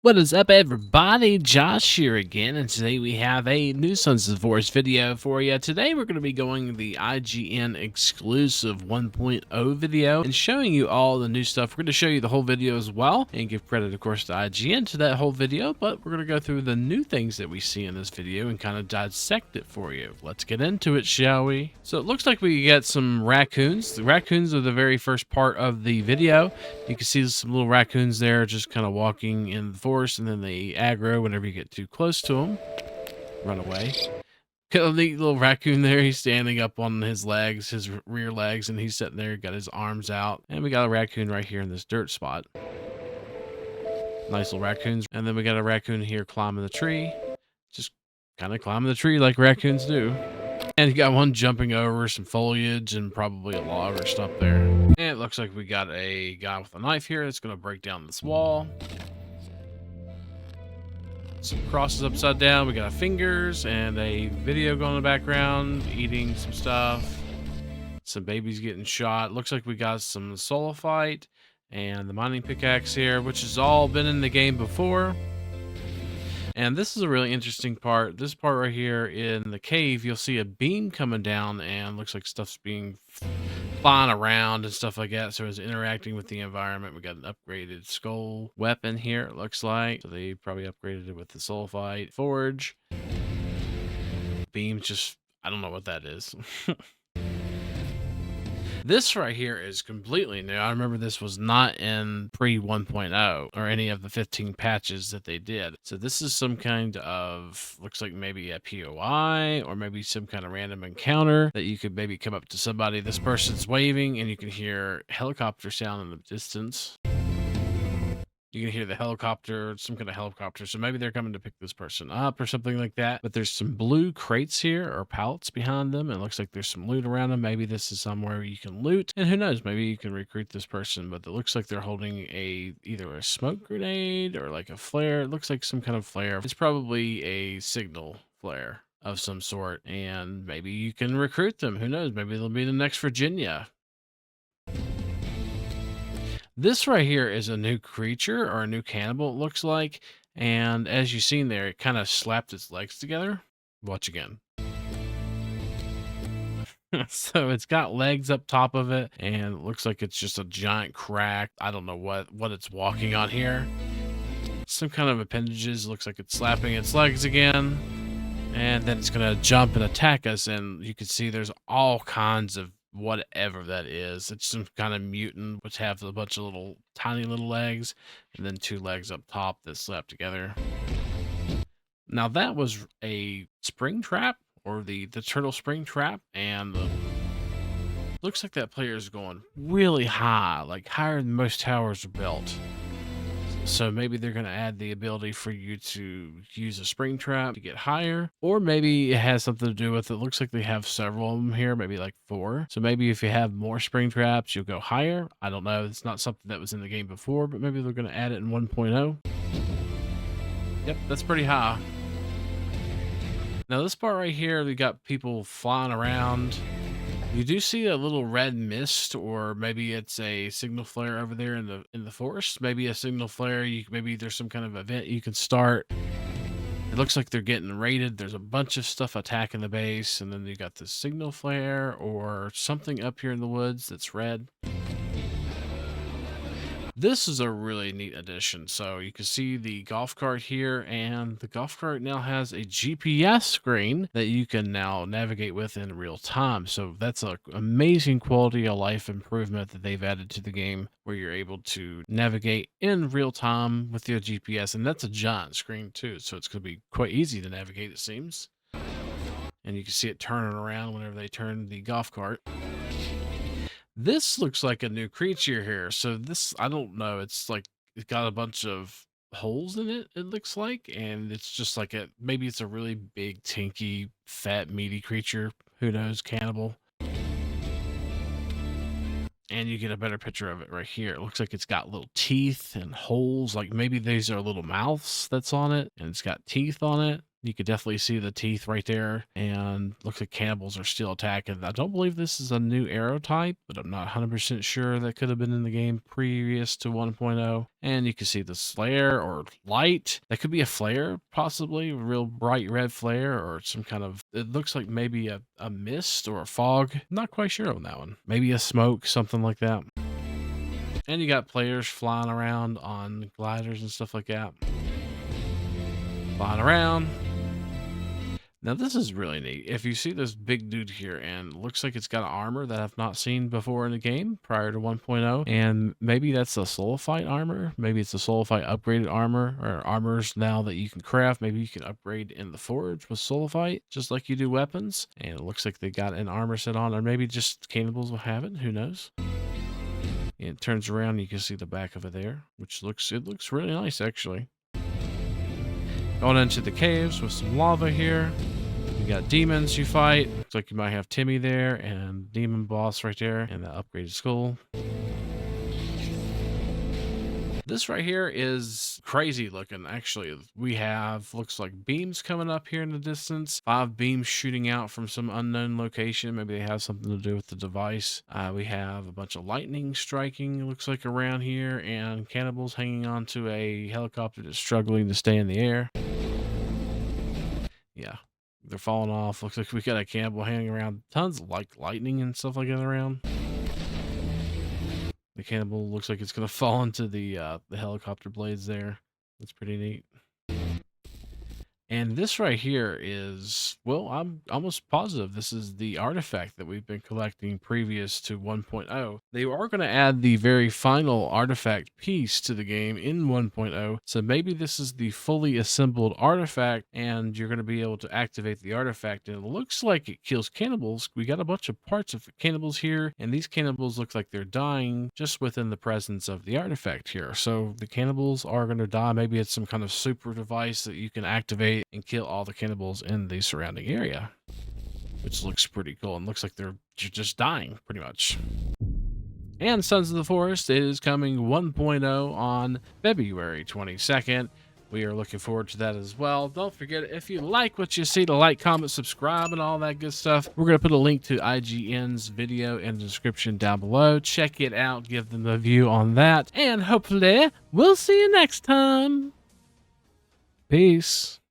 What is up, everybody? Josh here again, and today we have a new Sons of the Forest video for you. Today we're going to be going the IGN exclusive 1.0 video and showing you all the new stuff. We're going to show you the whole video as well and give credit, of course, to IGN to that whole video, but we're going to go through the new things that we see in this video and kind of dissect it for you. Let's get into it, shall we? So it looks like we get some raccoons. The raccoons are the very first part of the video. You can see some little raccoons there just kind of walking in the forest, and then they aggro whenever you get too close to them. Run away. Got a neat little raccoon there. He's standing up on his legs, his rear legs, and he's sitting there, got his arms out. And we got a raccoon right here in this dirt spot. Nice little raccoons. And then we got a raccoon here climbing the tree. Just kind of climbing the tree like raccoons do. And you got one jumping over some foliage and probably a log or stump there. And it looks like we got a guy with a knife here that's going to break down this wall. Some crosses upside down. We got fingers and a video going in the background, eating some stuff. Some babies getting shot. Looks like we got some sulfite and the mining pickaxe here, which has all been in the game before. And this is a really interesting part. This part right here in the cave, you'll see a beam coming down and looks like stuff's being flying around and stuff like that. So it's interacting with the environment. We got an upgraded skull weapon here, it looks like. So they probably upgraded it with the sulfite forge. Beam just, I don't know what that is. This right here is completely new. I remember this was not in pre 1.0 or any of the 15 patches that they did. So this is some kind of, looks like maybe a POI or maybe some kind of random encounter that you could maybe come up to somebody. This person's waving and you can hear helicopter sound in the distance. You can hear the helicopter, some kind of helicopter. So maybe they're coming to pick this person up or something like that. But there's some blue crates here or pallets behind them. It looks like there's some loot around them. Maybe this is somewhere you can loot. And who knows, maybe you can recruit this person. But it looks like they're holding either a smoke grenade or like a flare. It looks like some kind of flare. It's probably a signal flare of some sort. And maybe you can recruit them. Who knows? Maybe they'll be the next Virginia. This right here is a new creature or a new cannibal, it looks like. And as you've seen there, it kind of slapped its legs together. Watch again. So it's got legs up top of it, and it looks like it's just a giant crack. I don't know what it's walking on here. Some kind of appendages. Looks like it's slapping its legs again. And then it's going to jump and attack us. And you can see there's all kinds of whatever that is. It's some kind of mutant which have a bunch of little tiny little legs and then two legs up top that slap together. Now that was a spring trap or the turtle spring trap, and looks like that player is going really high, like higher than most towers are built. So maybe they're going to add the ability for you to use a spring trap to get higher, or maybe it has something to do with it. Looks like they have several of them here, maybe like 4. So maybe if you have more spring traps, you'll go higher. I don't know. It's not something that was in the game before, but maybe they're going to add it in 1.0. Yep, that's pretty high. Now this part right here, we got people flying around. You do see a little red mist, or maybe it's a signal flare over there in the forest. Maybe a signal flare. Maybe there's some kind of event you can start. It looks like they're getting raided. There's a bunch of stuff attacking the base, and then you got the signal flare or something up here in the woods that's red. This is a really neat addition. So you can see the golf cart here, and the golf cart now has a GPS screen that you can now navigate with in real time. So that's an amazing quality of life improvement that they've added to the game, where you're able to navigate in real time with your GPS. And that's a giant screen too. So it's going to be quite easy to navigate, it seems. And you can see it turning around whenever they turn the golf cart. This looks like a new creature here. So this, I don't know. It's like, it's got a bunch of holes in it, it looks like. And it's just like maybe it's a really big, tinky, fat, meaty creature. Who knows? Cannibal. And you get a better picture of it right here. It looks like it's got little teeth and holes. Like maybe these are little mouths that's on it. And it's got teeth on it. You could definitely see the teeth right there, and looks like cannibals are still attacking. I don't believe this is a new arrow type, but I'm not 100% sure. That could have been in the game previous to 1.0. And you can see the flare or light. That could be a flare, possibly a real bright red flare, or some kind of, it looks like maybe a mist or a fog. Not quite sure on that one. Maybe a smoke, something like that. And you got players flying around on gliders and stuff like that. Flying around. Now this is really neat. If you see this big dude here, and looks like it's got armor that I've not seen before in the game prior to 1.0, and maybe that's a Sulfite armor, maybe it's a Sulfite upgraded armor, or armors now that you can craft. Maybe you can upgrade in the forge with Sulfite, just like you do weapons. And it looks like they got an armor set on, or maybe just cannibals will have it. Who knows? And it turns around, and you can see the back of it there, which looks really nice actually. Going into the caves with some lava here. You got demons you fight. Looks like you might have Timmy there, and demon boss right there, and the upgraded skull. This right here is crazy looking. Actually, we have, looks like beams coming up here in the distance. 5 beams shooting out from some unknown location. Maybe they have something to do with the device. We have a bunch of lightning striking, looks like, around here, and cannibals hanging onto a helicopter that's struggling to stay in the air. Yeah, they're falling off. Looks like we got a cannibal hanging around. Tons of like lightning and stuff like that around. The cannibal looks like it's gonna fall into the helicopter blades there. That's pretty neat. And this right here is, well, I'm almost positive this is the artifact that we've been collecting previous to 1.0. They are going to add the very final artifact piece to the game in 1.0. So maybe this is the fully assembled artifact, and you're going to be able to activate the artifact. And it looks like it kills cannibals. We got a bunch of parts of cannibals here, and these cannibals look like they're dying just within the presence of the artifact here. So the cannibals are going to die. Maybe it's some kind of super device that you can activate and kill all the cannibals in the surrounding area, which looks pretty cool, and looks like they're just dying pretty much. And Sons of the Forest is coming 1.0 on February 22nd. We are looking forward to that as well. Don't forget, if you like what you see, to like, comment, subscribe, and all that good stuff. We're going to put a link to IGN's video in the description down below. Check it out, give them a view on that, and hopefully we'll see you next time. Peace.